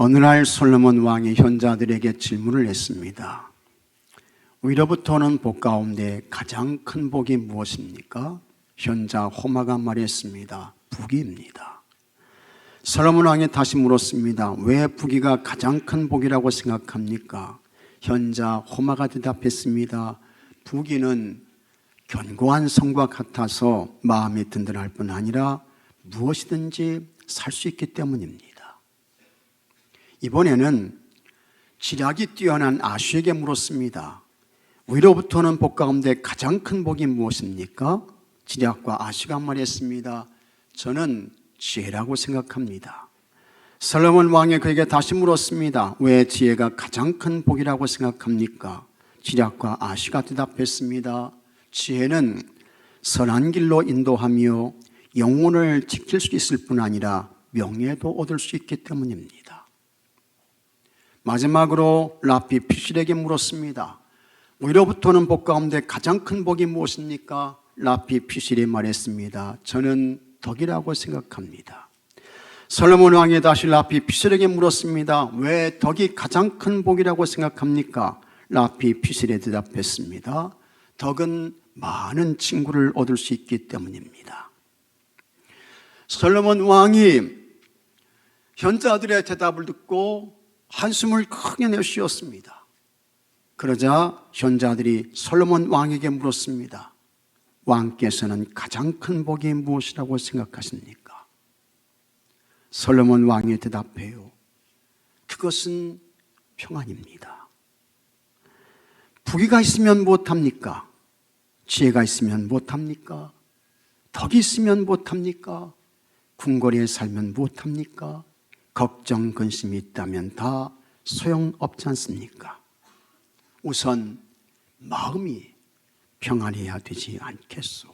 어느 날 솔로몬 왕이 현자들에게 질문을 했습니다. 위로부터 오는 복 가운데 가장 큰 복이 무엇입니까? 현자 호마가 말했습니다. 부귀입니다. 솔로몬 왕이 다시 물었습니다. 왜 부귀가 가장 큰 복이라고 생각합니까? 현자 호마가 대답했습니다. 부귀는 견고한 성과 같아서 마음이 든든할 뿐 아니라 무엇이든지 살 수 있기 때문입니다. 이번에는 지략이 뛰어난 아슈에게 물었습니다. 위로부터는 복 가운데 가장 큰 복이 무엇입니까? 지략과 아슈가 말했습니다. 저는 지혜라고 생각합니다. 솔로몬 왕이 그에게 다시 물었습니다. 왜 지혜가 가장 큰 복이라고 생각합니까? 지략과 아슈가 대답했습니다. 지혜는 선한 길로 인도하며 영혼을 지킬 수 있을 뿐 아니라 명예도 얻을 수 있기 때문입니다. 마지막으로 라피 피실에게 물었습니다. 위로부터는 복 가운데 가장 큰 복이 무엇입니까? 라피 피실이 말했습니다. 저는 덕이라고 생각합니다. 솔로몬 왕이 다시 라피 피실에게 물었습니다. 왜 덕이 가장 큰 복이라고 생각합니까? 라피 피실이 대답했습니다. 덕은 많은 친구를 얻을 수 있기 때문입니다. 솔로몬 왕이 현자들의 대답을 듣고 한숨을 크게 내쉬었습니다. 그러자 현자들이 솔로몬 왕에게 물었습니다. 왕께서는 가장 큰 복이 무엇이라고 생각하십니까? 솔로몬 왕이 대답해요. 그것은 평안입니다. 부귀가 있으면 무엇합니까? 지혜가 있으면 무엇합니까? 덕이 있으면 무엇합니까? 궁궐에 살면 무엇합니까? 걱정, 근심이 있다면 다 소용없지 않습니까? 우선 마음이 평안해야 되지 않겠소?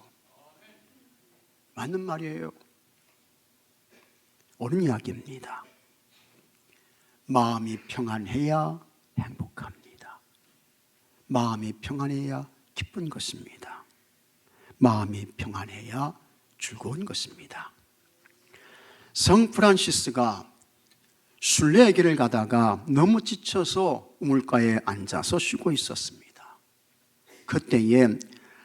맞는 말이에요. 옳은 이야기입니다. 마음이 평안해야 행복합니다. 마음이 평안해야 기쁜 것입니다. 마음이 평안해야 즐거운 것입니다. 성 프란시스가 순례의 길을 가다가 너무 지쳐서 우물가에 앉아서 쉬고 있었습니다. 그때에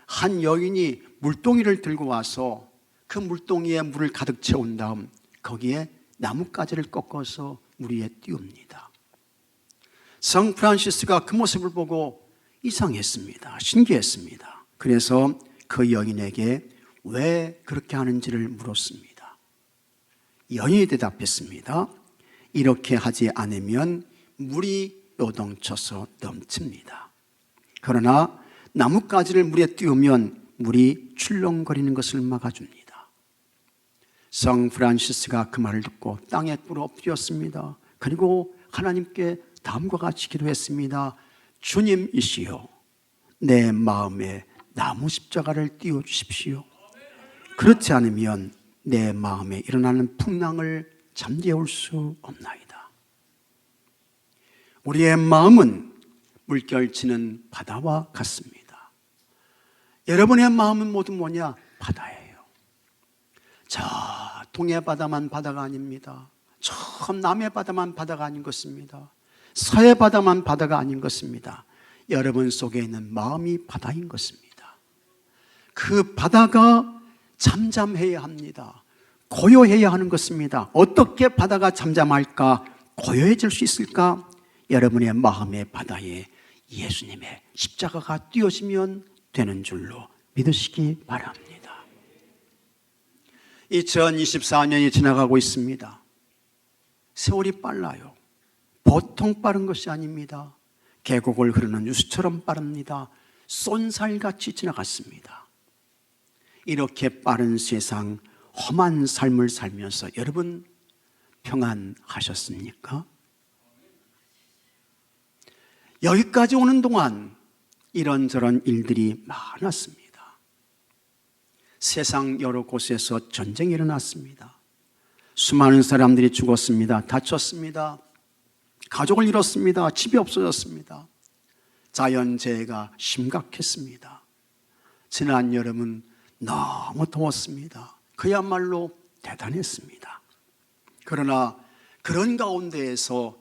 한 여인이 물동이를 들고 와서 그 물동이에 물을 가득 채운 다음 거기에 나뭇가지를 꺾어서 물 위에 띄웁니다. 성 프란시스가 그 모습을 보고 이상했습니다. 신기했습니다. 그래서 그 여인에게 왜 그렇게 하는지를 물었습니다. 여인이 대답했습니다. 이렇게 하지 않으면 물이 요동쳐서 넘칩니다. 그러나 나뭇가지를 물에 띄우면 물이 출렁거리는 것을 막아줍니다. 성 프란시스가 그 말을 듣고 땅에 꿇어 엎드렸습니다. 그리고 하나님께 다음과 같이 기도했습니다. 주님이시여, 내 마음에 나무 십자가를 띄워주십시오. 그렇지 않으면 내 마음에 일어나는 풍랑을 잠재울 수 없나이다. 우리의 마음은 물결치는 바다와 같습니다. 여러분의 마음은 모두 뭐냐? 바다예요. 저 동해 바다만 바다가 아닙니다. 저 남해 바다만 바다가 아닌 것입니다. 서해 바다만 바다가 아닌 것입니다. 여러분 속에 있는 마음이 바다인 것입니다. 그 바다가 잠잠해야 합니다. 고요해야 하는 것입니다. 어떻게 바다가 잠잠할까? 고요해질 수 있을까? 여러분의 마음의 바다에 예수님의 십자가가 띄어지면 되는 줄로 믿으시기 바랍니다. 2024년이 지나가고 있습니다. 세월이 빨라요. 보통 빠른 것이 아닙니다. 계곡을 흐르는 유수처럼 빠릅니다. 쏜살같이 지나갔습니다. 이렇게 빠른 세상, 험한 삶을 살면서 여러분 평안하셨습니까? 여기까지 오는 동안 이런저런 일들이 많았습니다. 세상 여러 곳에서 전쟁이 일어났습니다. 수많은 사람들이 죽었습니다. 다쳤습니다. 가족을 잃었습니다. 집이 없어졌습니다. 자연재해가 심각했습니다. 지난 여름은 너무 더웠습니다. 그야말로 대단했습니다. 그러나 그런 가운데에서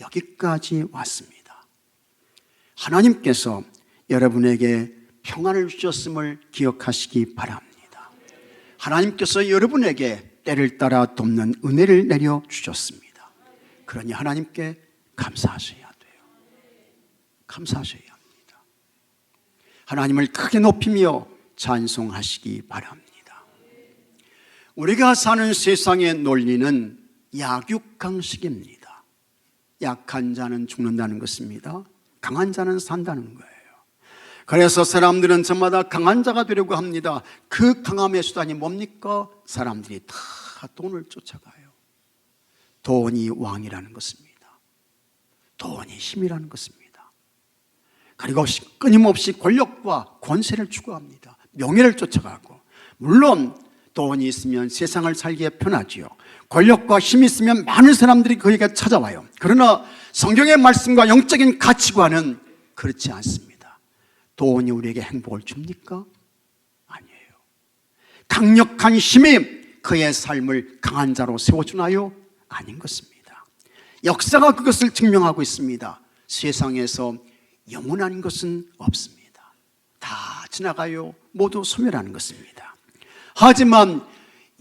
여기까지 왔습니다. 하나님께서 여러분에게 평안을 주셨음을 기억하시기 바랍니다. 하나님께서 여러분에게 때를 따라 돕는 은혜를 내려주셨습니다. 그러니 하나님께 감사하셔야 돼요. 감사하셔야 합니다. 하나님을 크게 높이며 찬송하시기 바랍니다. 우리가 사는 세상의 논리는 약육강식입니다. 약한 자는 죽는다는 것입니다. 강한 자는 산다는 거예요. 그래서 사람들은 저마다 강한 자가 되려고 합니다. 그 강함의 수단이 뭡니까? 사람들이 다 돈을 쫓아가요. 돈이 왕이라는 것입니다. 돈이 힘이라는 것입니다. 그리고 끊임없이 권력과 권세를 추구합니다. 명예를 쫓아가고, 물론 돈이 있으면 세상을 살기에 편하지요. 권력과 힘이 있으면 많은 사람들이 거기에 찾아와요. 그러나 성경의 말씀과 영적인 가치관은 그렇지 않습니다. 돈이 우리에게 행복을 줍니까? 아니에요. 강력한 힘이 그의 삶을 강한 자로 세워주나요? 아닌 것입니다. 역사가 그것을 증명하고 있습니다. 세상에서 영원한 것은 없습니다. 다 지나가요. 모두 소멸하는 것입니다. 하지만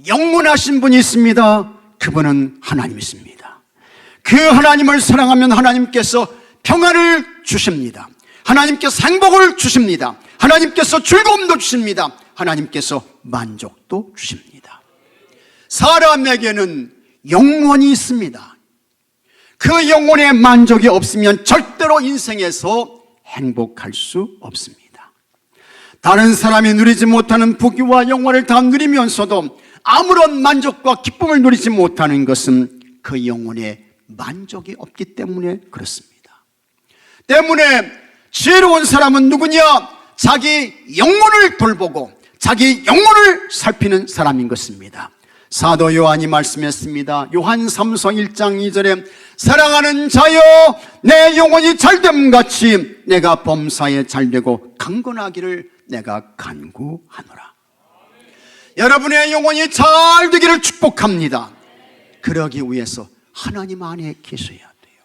영원하신 분이 있습니다. 그분은 하나님이십니다. 그 하나님을 사랑하면 하나님께서 평안을 주십니다. 하나님께서 행복을 주십니다. 하나님께서 즐거움도 주십니다. 하나님께서 만족도 주십니다. 사람에게는 영혼이 있습니다. 그 영혼의 만족이 없으면 절대로 인생에서 행복할 수 없습니다. 다른 사람이 누리지 못하는 부귀와 영화를 다 누리면서도 아무런 만족과 기쁨을 누리지 못하는 것은 그 영혼의 만족이 없기 때문에 그렇습니다. 때문에 지혜로운 사람은 누구냐? 자기 영혼을 돌보고 자기 영혼을 살피는 사람인 것입니다. 사도 요한이 말씀했습니다. 요한 3서 1장 2절에 사랑하는 자여 내 영혼이 잘됨 같이 내가 범사에 잘되고 강건하기를 내가 간구하노라. 여러분의 영혼이 잘 되기를 축복합니다. 그러기 위해서 하나님 안에 계셔야 돼요.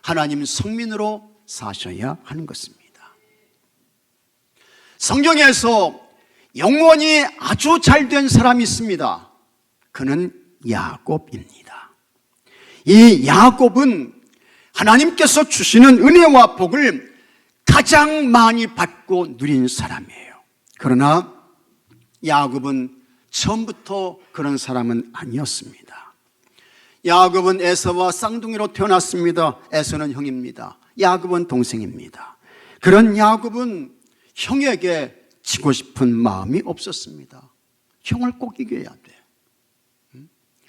하나님 성민으로 사셔야 하는 것입니다. 성경에서 영혼이 아주 잘된 사람이 있습니다. 그는 야곱입니다. 이 야곱은 하나님께서 주시는 은혜와 복을 가장 많이 받고 누린 사람이에요. 그러나 야곱은 처음부터 그런 사람은 아니었습니다. 야곱은 에서와 쌍둥이로 태어났습니다. 에서는 형입니다. 야곱은 동생입니다. 그런 야곱은 형에게 지고 싶은 마음이 없었습니다. 형을 꼭 이겨야 돼.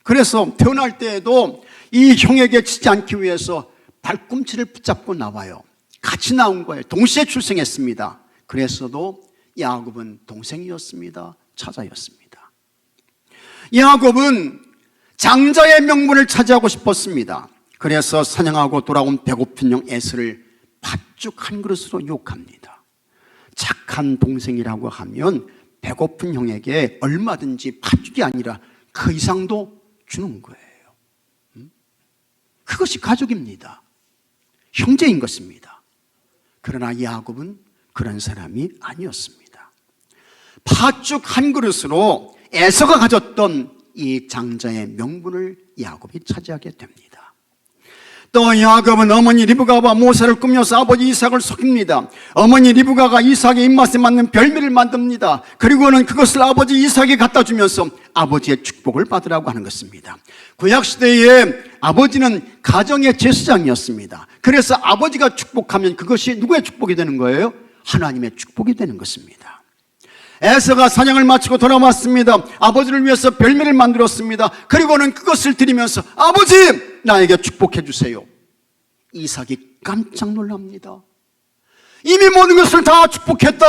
그래서 태어날 때에도 이 형에게 지지 않기 위해서 발꿈치를 붙잡고 나와요. 같이 나온 거예요. 동시에 출생했습니다. 그래서도 야곱은 동생이었습니다. 처자였습니다. 야곱은 장자의 명분을 차지하고 싶었습니다. 그래서 사냥하고 돌아온 배고픈 형 에서를 팥죽 한 그릇으로 유혹합니다. 착한 동생이라고 하면 배고픈 형에게 얼마든지 팥죽이 아니라 그 이상도 주는 거예요. 그것이 가족입니다. 형제인 것입니다. 그러나 야곱은 그런 사람이 아니었습니다. 팥죽 한 그릇으로 에서가 가졌던 이 장자의 명분을 야곱이 차지하게 됩니다. 또 야곱은 어머니 리브가와 모세를 꾸며서 아버지 이삭을 속입니다. 어머니 리브가가 이삭의 입맛에 맞는 별미를 만듭니다. 그리고는 그것을 아버지 이삭에 갖다 주면서 아버지의 축복을 받으라고 하는 것입니다. 구약시대에 아버지는 가정의 제사장이었습니다. 그래서 아버지가 축복하면 그것이 누구의 축복이 되는 거예요? 하나님의 축복이 되는 것입니다. 에서가 사냥을 마치고 돌아왔습니다. 아버지를 위해서 별미를 만들었습니다. 그리고는 그것을 드리면서 아버지 나에게 축복해 주세요. 이삭이 깜짝 놀랍니다. 이미 모든 것을 다 축복했다.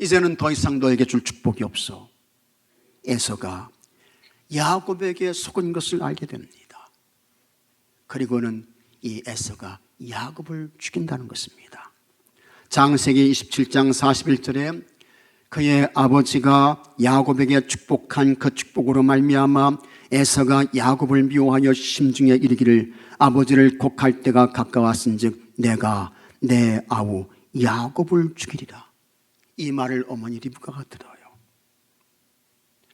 이제는 더 이상 너에게 줄 축복이 없어. 에서가 야곱에게 속은 것을 알게 됩니다. 그리고는 이 에서가 야곱을 죽인다는 것입니다. 창세기 27장 41절에 그의 아버지가 야곱에게 축복한 그 축복으로 말미암아 에서가 야곱을 미워하여 심중에 이르기를 아버지를 곡할 때가 가까웠은즉 내가 내 아우 야곱을 죽이리라. 이 말을 어머니 리브가가 들어요.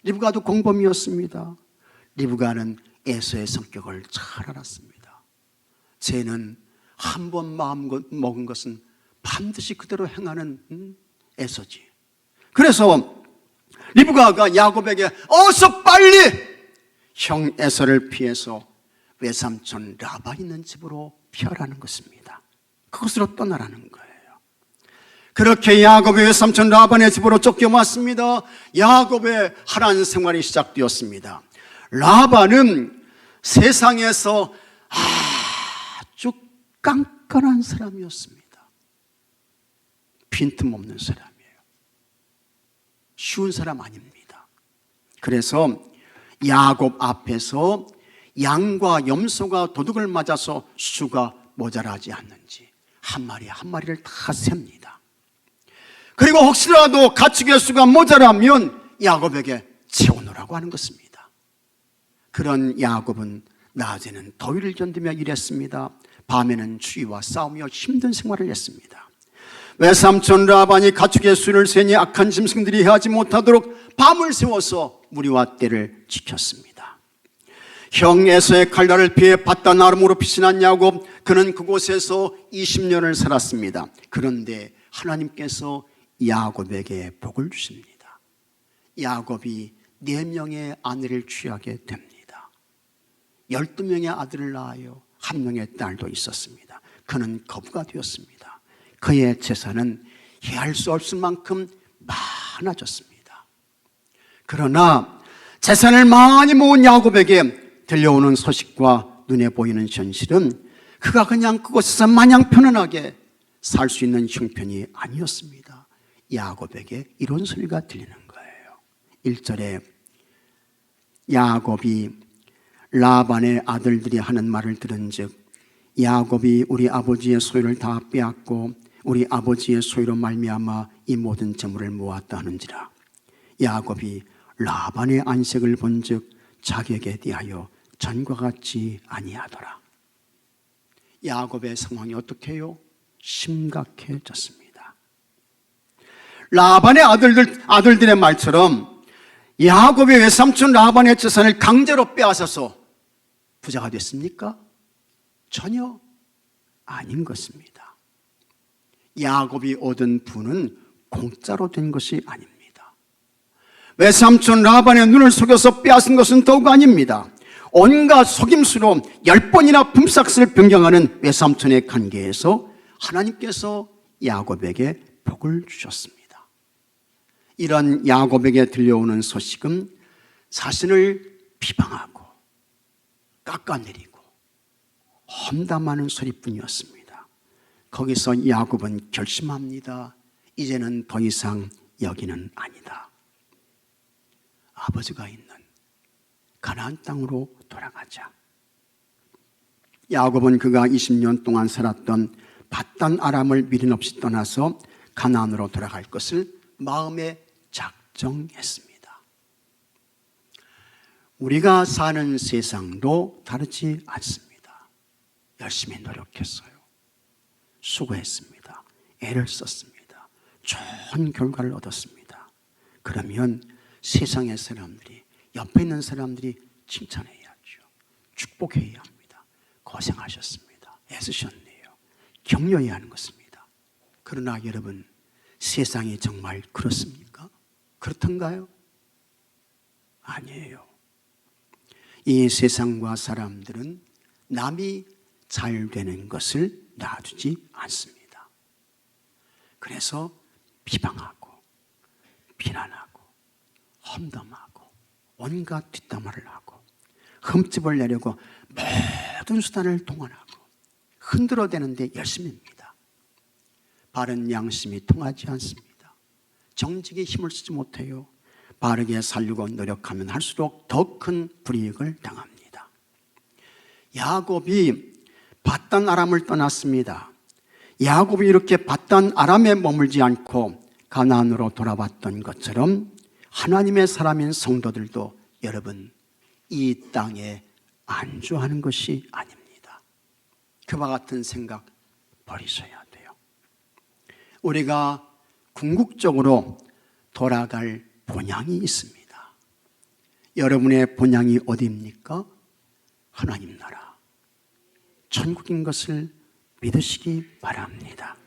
리브가도 공범이었습니다. 리브가는 에서의 성격을 잘 알았습니다. 쟤는 한 번 마음 먹은 것은 반드시 그대로 행하는 에서지. 그래서 리브가가 야곱에게 어서 빨리 형 에서를 피해서 외삼촌 라반 있는 집으로 피하라는 것입니다. 그곳으로 떠나라는 거예요. 그렇게 야곱이 외삼촌 라반의 집으로 쫓겨왔습니다. 야곱의 하란 생활이 시작되었습니다. 라반은 세상에서 아주 깐깐한 사람이었습니다. 빈틈없는 사람이에요. 쉬운 사람 아닙니다. 그래서 야곱 앞에서 양과 염소가 도둑을 맞아서 수가 모자라지 않는지 한 마리 한 마리를 다 셉니다. 그리고 혹시라도 가축의 수가 모자라면 야곱에게 채워놓으라고 하는 것입니다. 그런 야곱은 낮에는 더위를 견디며 일했습니다. 밤에는 추위와 싸우며 힘든 생활을 했습니다. 외삼촌 라반이 가축의 수를 세니 악한 짐승들이 해하지 못하도록 밤을 세워서 무리와 떼를 지켰습니다. 형 에서의 칼날을 피해 바단 아람으로 피신한 야곱, 그는 그곳에서 20년을 살았습니다. 그런데 하나님께서 야곱에게 복을 주십니다. 야곱이 4명의 아내를 취하게 됩니다. 12명의 아들을 낳아요. 1명의 딸도 있었습니다. 그는 거부가 되었습니다. 그의 재산은 헤아릴 수 없을 만큼 많아졌습니다. 그러나 재산을 많이 모은 야곱에게 들려오는 소식과 눈에 보이는 현실은 그가 그냥 그곳에서 마냥 편안하게 살 수 있는 형편이 아니었습니다. 야곱에게 이런 소리가 들리는 거예요. 1절에 야곱이 라반의 아들들이 하는 말을 들은즉 야곱이 우리 아버지의 소유를 다 빼앗고 우리 아버지의 소유로 말미암아 이 모든 재물을 모았다 하는지라. 야곱이 라반의 안색을 본즉 자기에게 대하여 전과 같지 아니하더라. 야곱의 상황이 어떻게 해요? 심각해졌습니다. 라반의 아들들의 말처럼 야곱의 외삼촌 라반의 재산을 강제로 빼앗아서 부자가 됐습니까? 전혀 아닌 것입니다. 야곱이 얻은 부는 공짜로 된 것이 아닙니다. 외삼촌 라반의 눈을 속여서 빼앗은 것은 더욱 아닙니다. 온갖 속임수로 10번이나 품삯을 변경하는 외삼촌의 관계에서 하나님께서 야곱에게 복을 주셨습니다. 이런 야곱에게 들려오는 소식은 자신을 비방하고 깎아내리고 험담하는 소리뿐이었습니다. 거기서 야곱은 결심합니다. 이제는 더 이상 여기는 아니다. 아버지가 있는 가나안 땅으로 돌아가자. 야곱은 그가 20년 동안 살았던 밧단 아람을 미련 없이 떠나서 가나안으로 돌아갈 것을 마음에 작정했습니다. 우리가 사는 세상도 다르지 않습니다. 열심히 노력했어요. 수고했습니다. 애를 썼습니다. 좋은 결과를 얻었습니다. 그러면 세상의 사람들이, 옆에 있는 사람들이 칭찬해야죠. 축복해야 합니다. 고생하셨습니다. 애쓰셨네요. 격려해야 하는 것입니다. 그러나 여러분, 세상이 정말 그렇습니까? 그렇던가요? 아니에요. 이 세상과 사람들은 남이 잘 되는 것을 놔두지 않습니다. 그래서 비방하고 비난하고 험담하고 온갖 뒷담화를 하고 흠집을 내려고 모든 수단을 동원하고 흔들어대는데 열심입니다. 바른 양심이 통하지 않습니다. 정직에 힘을 쓰지 못해요. 바르게 살려고 노력하면 할수록 더 큰 불이익을 당합니다. 야곱이 밧단 아람을 떠났습니다. 야곱이 이렇게 밧단 아람에 머물지 않고 가나안으로 돌아왔던 것처럼 하나님의 사람인 성도들도 여러분 이 땅에 안주하는 것이 아닙니다. 그와 같은 생각 버리셔야 돼요. 우리가 궁극적으로 돌아갈 본향이 있습니다. 여러분의 본향이 어디입니까? 하나님 나라, 천국인 것을 믿으시기 바랍니다.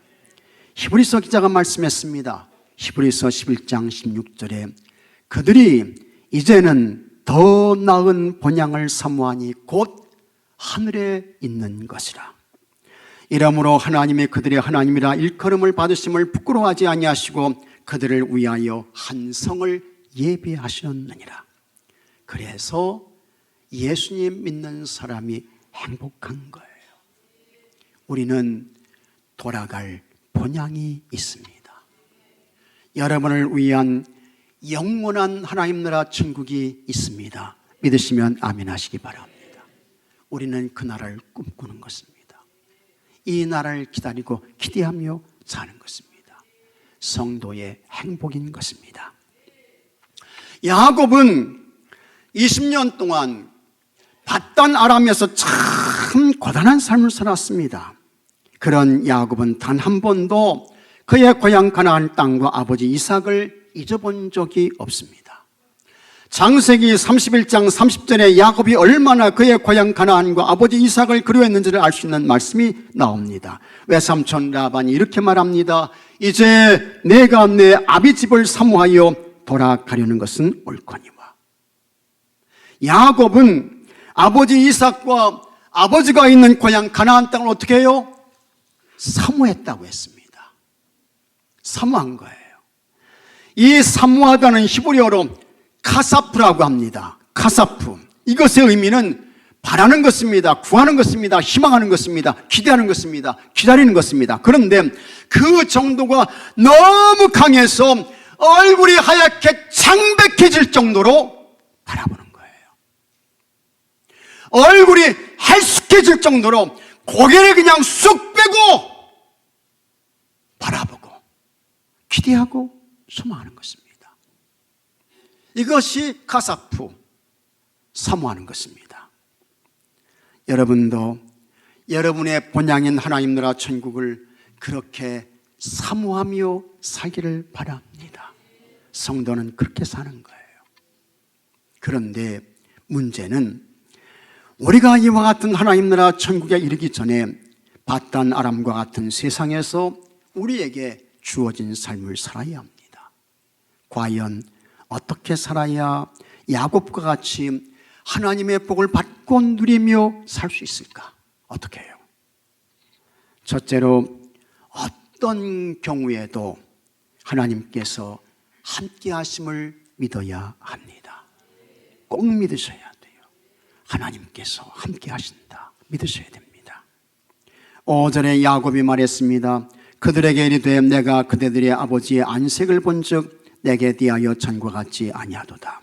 히브리서 기자가 말씀했습니다. 히브리서 11장 16절에 그들이 이제는 더 나은 본향을 사모하니 곧 하늘에 있는 것이라. 이러므로 하나님이 그들의 하나님이라 일컬음을 받으심을 부끄러워하지 아니하시고 그들을 위하여 한 성을 예비하셨느니라. 그래서 예수님 믿는 사람이 행복한 거예요. 우리는 돌아갈 본향이 있습니다. 여러분을 위한 영원한 하나님 나라 천국이 있습니다. 믿으시면 아멘 하시기 바랍니다. 우리는 그 나라를 꿈꾸는 것입니다. 이 나라를 기다리고 기대하며 사는 것입니다. 성도의 행복인 것입니다. 야곱은 20년 동안 밧단 아람에서 참 고단한 삶을 살았습니다. 그런 야곱은 단 한 번도 그의 고향 가나안 땅과 아버지 이삭을 잊어본 적이 없습니다. 창세기 31장 30절에 야곱이 얼마나 그의 고향 가나안과 아버지 이삭을 그리워했는지를 알 수 있는 말씀이 나옵니다. 외삼촌 라반이 이렇게 말합니다. 이제 내가 내 아비 집을 사모하여 돌아가려는 것은 옳거니와. 야곱은 아버지 이삭과 아버지가 있는 고향 가나안 땅을 어떻게 해요? 사모했다고 했습니다. 사모한 거예요. 이 사모하다는 히브리어로 카사프라고 합니다. 카사프. 이것의 의미는 바라는 것입니다. 구하는 것입니다. 희망하는 것입니다. 기대하는 것입니다. 기다리는 것입니다. 그런데 그 정도가 너무 강해서 얼굴이 하얗게 창백해질 정도로 바라보는 거예요. 얼굴이 헬쑥해질 정도로 고개를 그냥 쑥 빼고 바라보고 기대하고 소망하는 것입니다. 이것이 카사프, 사모하는 것입니다. 여러분도 여러분의 본향인 하나님 나라 천국을 그렇게 사모하며 살기를 바랍니다. 성도는 그렇게 사는 거예요. 그런데 문제는 우리가 이와 같은 하나님 나라 천국에 이르기 전에 밧단 아람과 같은 세상에서 우리에게 주어진 삶을 살아야 합니다. 과연 어떻게 살아야 야곱과 같이 하나님의 복을 받고 누리며 살 수 있을까? 어떻게 해요? 첫째로 어떤 경우에도 하나님께서 함께 하심을 믿어야 합니다. 꼭 믿으셔야 돼요. 하나님께서 함께 하신다. 믿으셔야 됩니다. 5절에 야곱이 말했습니다. 그들에게 이르되 내가 그대들의 아버지의 안색을 본즉 내게 대하여 전과 같지 아니하도다.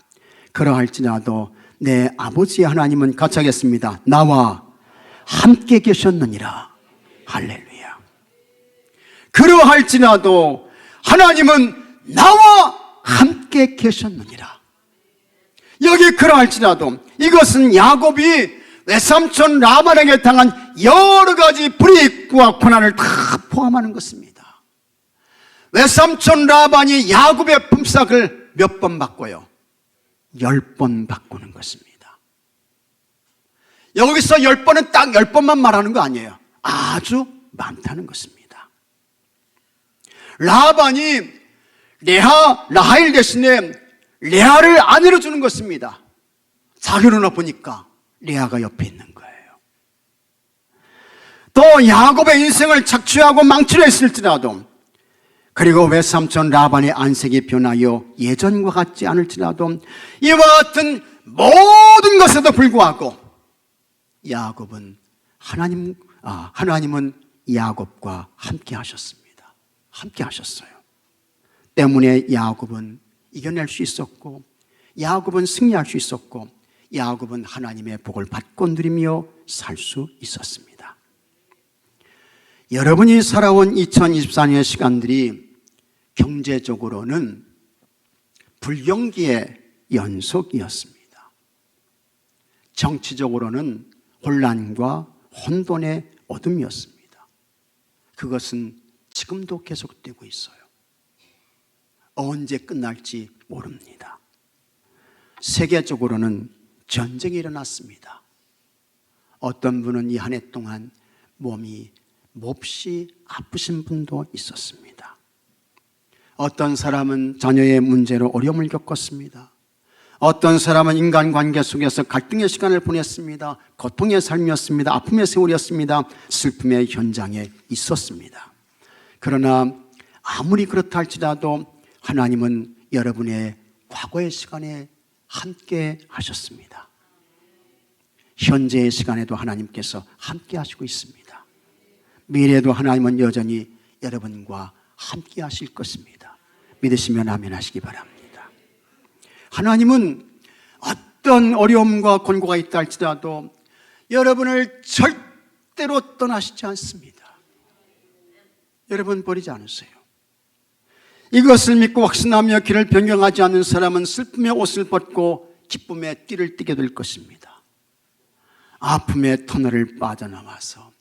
그러할지라도 내 아버지의 하나님은 같이 하겠습니다. 나와 함께 계셨느니라. 할렐루야. 그러할지라도 하나님은 나와 함께 계셨느니라. 여기 그러할지라도 이것은 야곱이 외삼촌 라반에게 당한 여러 가지 불이익과 고난을 다 포함하는 것입니다. 외삼촌 라반이 야곱의 품삯을 몇 번 바꿔요? 10번 바꾸는 것입니다. 여기서 10번은 딱 10번만 말하는 거 아니에요. 아주 많다는 것입니다. 라반이 라헬 대신에 레아를 아내로 주는 것입니다. 자기로나 보니까 레아가 옆에 있는 거예요. 또 야곱의 인생을 착취하고 망치려 했을지라도, 그리고 외삼촌 라반의 안색이 변하여 예전과 같지 않을지라도 이와 같은 모든 것에도 불구하고 야곱은 하나님은 야곱과 함께 하셨습니다. 함께 하셨어요. 때문에 야곱은 이겨낼 수 있었고, 야곱은 승리할 수 있었고, 야곱은 하나님의 복을 받고 누리며 살 수 있었습니다. 여러분이 살아온 2024년의 시간들이 경제적으로는 불경기의 연속이었습니다. 정치적으로는 혼란과 혼돈의 어둠이었습니다. 그것은 지금도 계속되고 있어요. 언제 끝날지 모릅니다. 세계적으로는 전쟁이 일어났습니다. 어떤 분은 이 한 해 동안 몸이 몹시 아프신 분도 있었습니다. 어떤 사람은 자녀의 문제로 어려움을 겪었습니다. 어떤 사람은 인간관계 속에서 갈등의 시간을 보냈습니다. 고통의 삶이었습니다. 아픔의 세월이었습니다. 슬픔의 현장에 있었습니다. 그러나 아무리 그렇다 할지라도 하나님은 여러분의 과거의 시간에 함께 하셨습니다. 현재의 시간에도 하나님께서 함께 하시고 있습니다. 미래에도 하나님은 여전히 여러분과 함께 하실 것입니다. 믿으시면 아멘 하시기 바랍니다. 하나님은 어떤 어려움과 곤고가 있다 할지라도 여러분을 절대로 떠나시지 않습니다. 여러분 버리지 않으세요. 이것을 믿고 확신하며 길을 변경하지 않는 사람은 슬픔의 옷을 벗고 기쁨의 띠를 띠게 될 것입니다. 아픔의 터널을 빠져나와서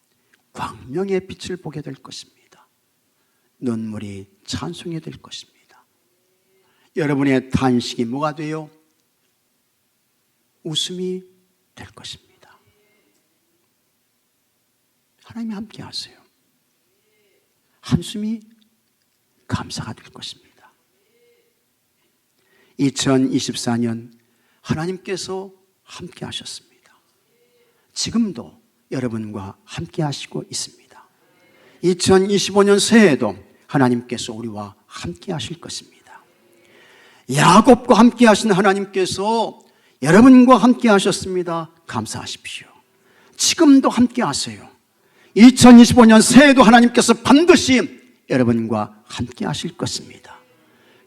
광명의 빛을 보게 될 것입니다. 눈물이 찬송이 될 것입니다. 여러분의 탄식이 뭐가 돼요? 웃음이 될 것입니다. 하나님이 함께 하세요. 한숨이 감사가 될 것입니다. 2024년 하나님께서 함께 하셨습니다. 지금도 여러분과 함께 하시고 있습니다. 2025년 새해에도 하나님께서 우리와 함께 하실 것입니다. 야곱과 함께 하신 하나님께서 여러분과 함께 하셨습니다. 감사하십시오. 지금도 함께 하세요. 2025년 새해에도 하나님께서 반드시 여러분과 함께 하실 것입니다.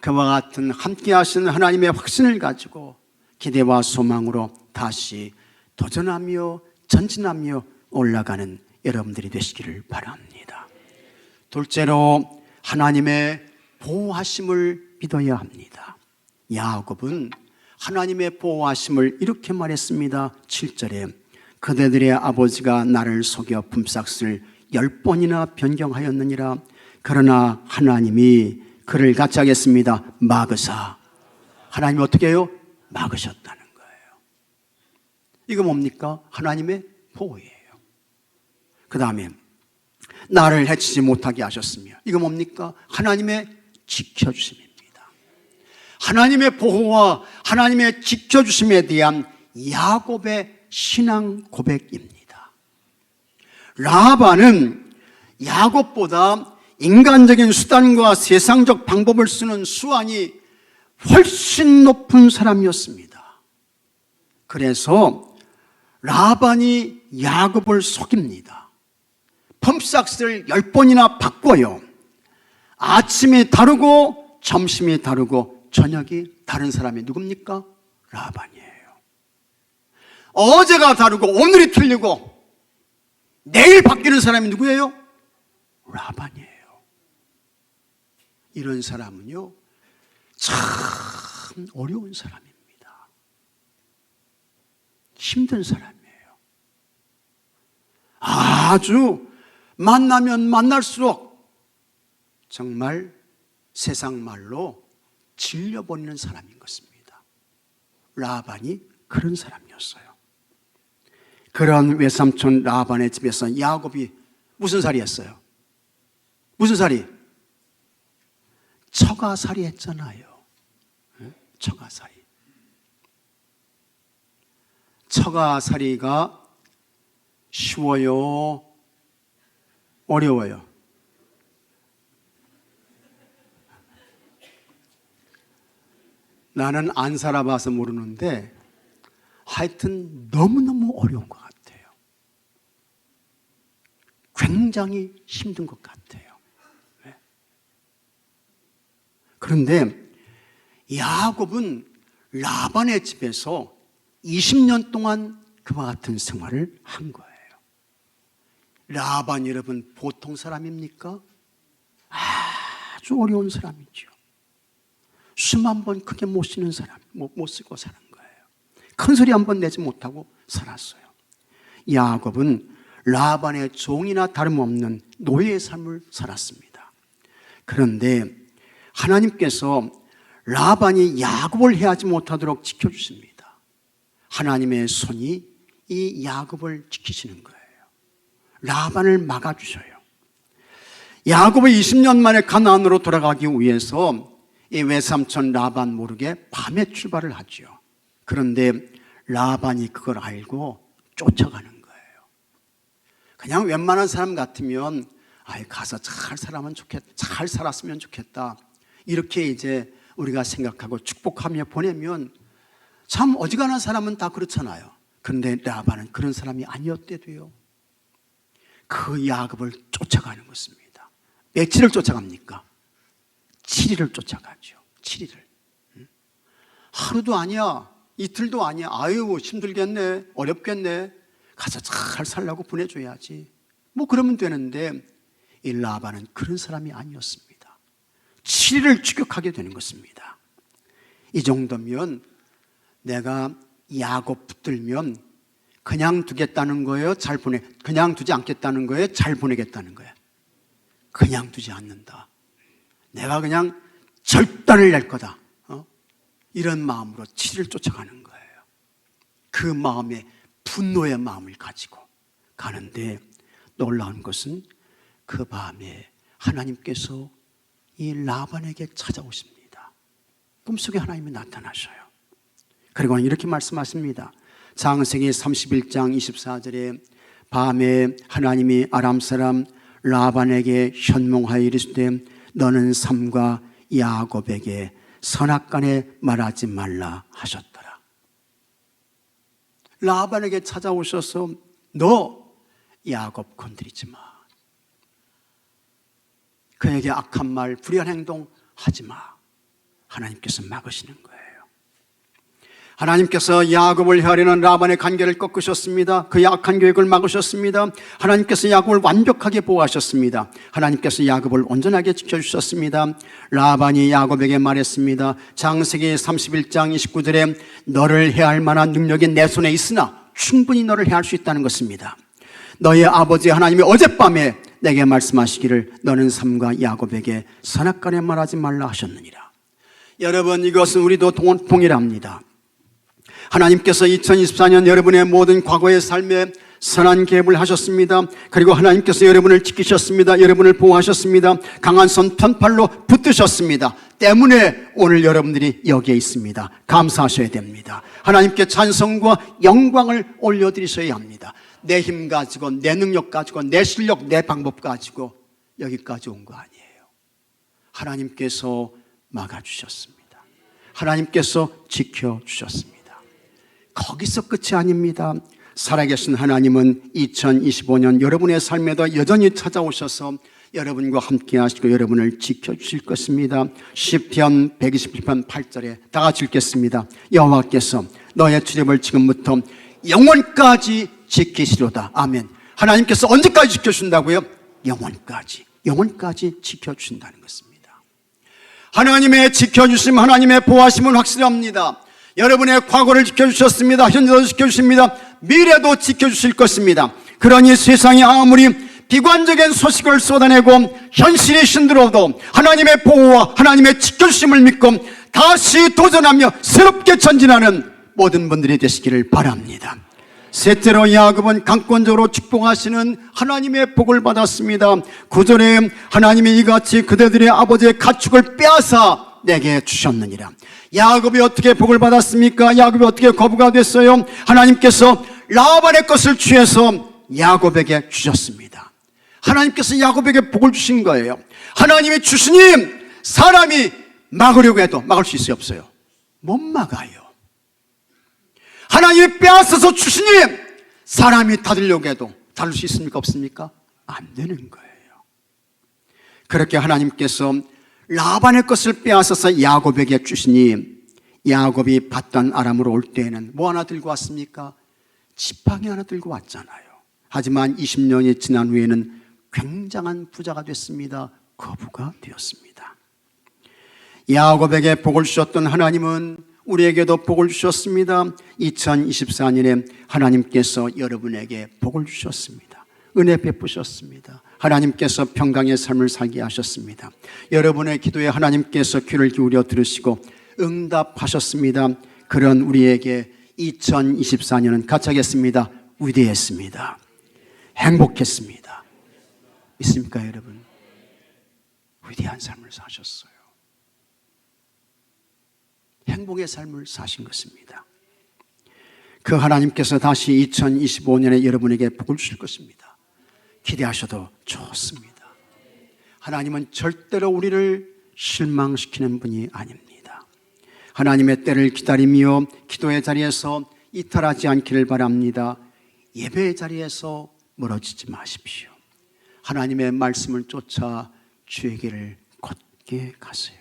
그와 같은 함께 하시는 하나님의 확신을 가지고 기대와 소망으로 다시 도전하며 전진하며 올라가는 여러분들이 되시기를 바랍니다. 둘째로 하나님의 보호하심을 믿어야 합니다. 야곱은 하나님의 보호하심을 이렇게 말했습니다. 7절에 그대들의 아버지가 나를 속여 품삯을 10번이나 변경하였느니라. 그러나 하나님이 그를 같이 하겠습니다. 막으사. 하나님이 어떻게 해요? 막으셨다는 거예요. 이거 뭡니까? 하나님의 보호예요. 그 다음에 나를 해치지 못하게 하셨으며, 이거 뭡니까? 하나님의 지켜주심입니다. 하나님의 보호와 하나님의 지켜주심에 대한 야곱의 신앙 고백입니다. 라반은 야곱보다 인간적인 수단과 세상적 방법을 쓰는 수완이 훨씬 높은 사람이었습니다. 그래서 라반이 야곱을 속입니다. 품삯을 10번이나 바꿔요. 아침이 다르고 점심이 다르고 저녁이 다른 사람이 누굽니까? 라반이에요. 어제가 다르고 오늘이 틀리고 내일 바뀌는 사람이 누구예요? 라반이에요. 이런 사람은요, 참 어려운 사람입니다. 힘든 사람이에요. 아주 만나면 만날수록 정말 세상 말로 질려버리는 사람인 것입니다. 라반이 그런 사람이었어요. 그런 외삼촌 라반의 집에서 야곱이 무슨 살이 했어요? 무슨 살이? 처가살이 했잖아요. 처가살이. 처가살이가 쉬워요? 어려워요? 나는 안 살아봐서 모르는데 하여튼 너무너무 어려운 것 같아요. 굉장히 힘든 것 같아요. 그런데 야곱은 라반의 집에서 20년 동안 그와 같은 생활을 한 거예요. 라반 여러분 보통 사람입니까? 아주 아주 어려운 사람이죠. 숨 한 번 크게 못 쉬는 사람, 못 쓰고 사는 거예요. 큰 소리 한 번 내지 못하고 살았어요. 야곱은 라반의 종이나 다름없는 노예의 삶을 살았습니다. 그런데 하나님께서 라반이 야곱을 해하지 못하도록 지켜주십니다. 하나님의 손이 이 야곱을 지키시는 거예요. 라반을 막아주셔요. 야곱이 20년 만에 가나안으로 돌아가기 위해서 이 외삼촌 라반 모르게 밤에 출발을 하죠. 그런데 라반이 그걸 알고 쫓아가는 거예요. 그냥 웬만한 사람 같으면 가서 잘 살았으면 좋겠다, 이렇게 이제 우리가 생각하고 축복하며 보내면 참 어지간한 사람은 다 그렇잖아요. 그런데 라반은 그런 사람이 아니었대도요. 그 야곱을 쫓아가는 것입니다. 며칠을 쫓아갑니까? 7일을 쫓아가죠. 7일을. 하루도 아니야, 이틀도 아니야. 아유 힘들겠네, 어렵겠네, 가서 잘 살라고 보내줘야지, 뭐 그러면 되는데 이 라반은 그런 사람이 아니었습니다. 7일을 추격하게 되는 것입니다. 이 정도면 내가 야곱 붙들면 그냥 두겠다는 거예요? 그냥 두지 않겠다는 거예요? 잘 보내겠다는 거예요? 그냥 두지 않는다. 내가 그냥 절단을 낼 거다, 이런 마음으로 7일을 쫓아가는 거예요. 그 마음에 분노의 마음을 가지고 가는데 놀라운 것은 그 밤에 하나님께서 이 라반에게 찾아오십니다. 꿈속에 하나님이 나타나셔요. 그리고 이렇게 말씀하십니다. 창세기 31장 24절에 밤에 하나님이 아람 사람 라반에게 현몽하여 이르시되 너는 삼가 야곱에게 선악간에 말하지 말라 하셨더라. 라반에게 찾아오셔서 너 야곱 건드리지 마, 그에게 악한 말, 불의한 행동 하지 마. 하나님께서 막으시는 거예요. 하나님께서 야곱을 헤아리는 라반의 관계를 꺾으셨습니다. 그의 악한 계획을 막으셨습니다. 하나님께서 야곱을 완벽하게 보호하셨습니다. 하나님께서 야곱을 온전하게 지켜주셨습니다. 라반이 야곱에게 말했습니다. 창세기 31장 29절에 너를 해할 만한 능력이 내 손에 있으나 충분히 너를 해할 수 있다는 것입니다. 너의 아버지 하나님이 어젯밤에 내게 말씀하시기를 너는 삼가 야곱에게 선악간에 말하지 말라 하셨느니라. 여러분, 이것은 우리도 동일합니다. 하나님께서 2024년 여러분의 모든 과거의 삶에 선한 계획을 하셨습니다. 그리고 하나님께서 여러분을 지키셨습니다. 여러분을 보호하셨습니다. 강한 손 편팔로 붙드셨습니다. 때문에 오늘 여러분들이 여기에 있습니다. 감사하셔야 됩니다. 하나님께 찬송과 영광을 올려드리셔야 합니다. 내 힘 가지고, 내 능력 가지고, 내 실력, 내 방법 가지고 여기까지 온 거 아니에요. 하나님께서 막아주셨습니다. 하나님께서 지켜주셨습니다. 거기서 끝이 아닙니다. 살아계신 하나님은 2025년 여러분의 삶에도 여전히 찾아오셔서 여러분과 함께 하시고 여러분을 지켜주실 것입니다. 시편 127편 8절에 다 같이 읽겠습니다. 여호와께서 너의 출입을 지금부터 영원까지 지키시로다. 아멘. 하나님께서 언제까지 지켜준다고요? 영원까지 지켜주신다는 것입니다. 하나님의 지켜주심, 하나님의 보호하심은 확실합니다. 여러분의 과거를 지켜주셨습니다. 현재도 지켜주십니다. 미래도 지켜주실 것입니다. 그러니 세상이 아무리 비관적인 소식을 쏟아내고 현실이 힘들어도 하나님의 보호와 하나님의 지켜주심을 믿고 다시 도전하며 새롭게 전진하는 모든 분들이 되시기를 바랍니다. 셋째로 야곱은 강권적으로 축복하시는 하나님의 복을 받았습니다. 9절에 하나님이 이같이 그대들의 아버지의 가축을 빼앗아 내게 주셨느니라. 야곱이 어떻게 복을 받았습니까? 야곱이 어떻게 거부가 됐어요? 하나님께서 라반의 것을 취해서 야곱에게 주셨습니다. 하나님께서 야곱에게 복을 주신 거예요. 하나님이 주시니 사람이 막으려고 해도 막을 수 있어요, 없어요? 못 막아요. 하나님이 빼앗아서 주시니 사람이 닫으려고 해도 닫을 수 있습니까, 없습니까? 안 되는 거예요. 그렇게 하나님께서 라반의 것을 빼앗아서 야곱에게 주시니 야곱이 받던 아람으로 올 때에는 뭐 하나 들고 왔습니까? 지팡이 하나 들고 왔잖아요. 하지만 20년이 지난 후에는 굉장한 부자가 됐습니다. 거부가 되었습니다. 야곱에게 복을 주셨던 하나님은 우리에게도 복을 주셨습니다. 2024년에 하나님께서 여러분에게 복을 주셨습니다. 은혜 베푸셨습니다. 하나님께서 평강의 삶을 살게 하셨습니다. 여러분의 기도에 하나님께서 귀를 기울여 들으시고 응답하셨습니다. 그런 우리에게 2024년은 같이 하겠습니다. 위대했습니다. 행복했습니다. 믿습니까, 여러분? 위대한 삶을 사셨어요. 행복의 삶을 사신 것입니다. 그 하나님께서 다시 2025년에 여러분에게 복을 주실 것입니다. 기대하셔도 좋습니다. 하나님은 절대로 우리를 실망시키는 분이 아닙니다. 하나님의 때를 기다리며 기도의 자리에서 이탈하지 않기를 바랍니다. 예배의 자리에서 멀어지지 마십시오. 하나님의 말씀을 쫓아 주의 길을 곧게 가세요.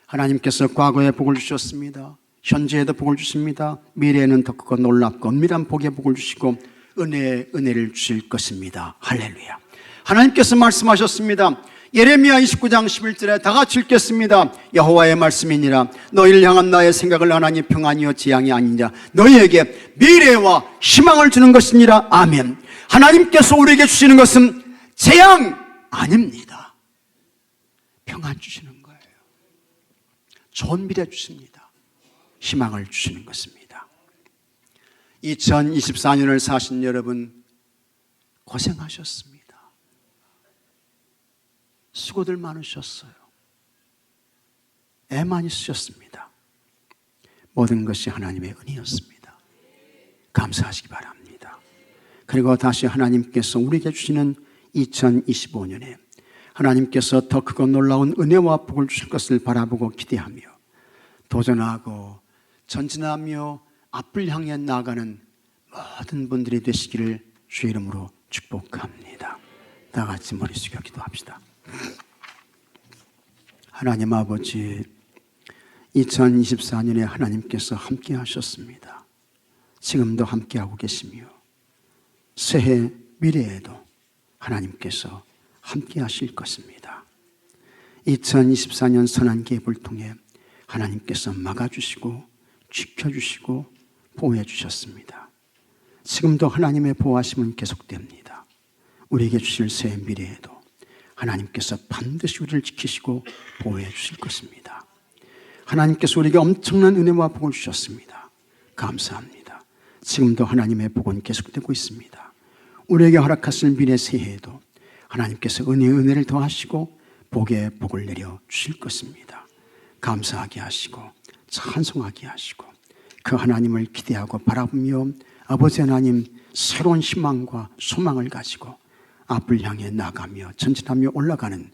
하나님께서 과거에 복을 주셨습니다. 현재에도 복을 주십니다. 미래에는 더 크고 놀랍고 은밀한 복의 복을 주시고 은혜를 주실 것입니다. 할렐루야. 하나님께서 말씀하셨습니다. 예레미야 29장 11절에 다 같이 읽겠습니다. 여호와의 말씀이니라. 너희를 향한 나의 생각을 하나니 평안이요 재앙이 아니냐. 너희에게 미래와 희망을 주는 것이니라. 아멘. 하나님께서 우리에게 주시는 것은 재앙 아닙니다. 평안 주시는 거예요. 좋은 미래 주십니다. 희망을 주시는 것입니다. 2024년을 사신 여러분 고생하셨습니다. 수고들 많으셨어요. 애 많이 쓰셨습니다. 모든 것이 하나님의 은혜였습니다. 감사하시기 바랍니다. 그리고 다시 하나님께서 우리에게 주시는 2025년에 하나님께서 더 크고 놀라운 은혜와 복을 주실 것을 바라보고 기대하며 도전하고 전진하며 앞을 향해 나아가는 모든 분들이 되시기를 주의 이름으로 축복합니다. 다 같이 머리 숙여 기도합시다. 하나님 아버지, 2024년에 하나님께서 함께 하셨습니다. 지금도 함께하고 계시며 새해 미래에도 하나님께서 함께 하실 것입니다. 2024년 선한 계획을 통해 하나님께서 막아주시고 지켜주시고 보호해 주셨습니다. 지금도 하나님의 보호하심은 계속됩니다. 우리에게 주실 새 미래에도 하나님께서 반드시 우리를 지키시고 보호해 주실 것입니다. 하나님께서 우리에게 엄청난 은혜와 복을 주셨습니다. 감사합니다. 지금도 하나님의 복은 계속되고 있습니다. 우리에게 허락하실 미래 새해에도 하나님께서 은혜를 더하시고 복의 복을 내려 주실 것입니다. 감사하게 하시고 찬송하게 하시고 그 하나님을 기대하고 바라보며 아버지 하나님 새로운 희망과 소망을 가지고 앞을 향해 나가며 전진하며 올라가는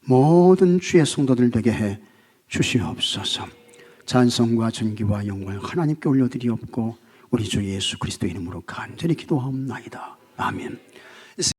모든 주의 성도들 되게 해 주시옵소서. 찬송과 존귀와 영광을 하나님께 올려드리옵고 우리 주 예수 그리스도 이름으로 간절히 기도하옵나이다. 아멘.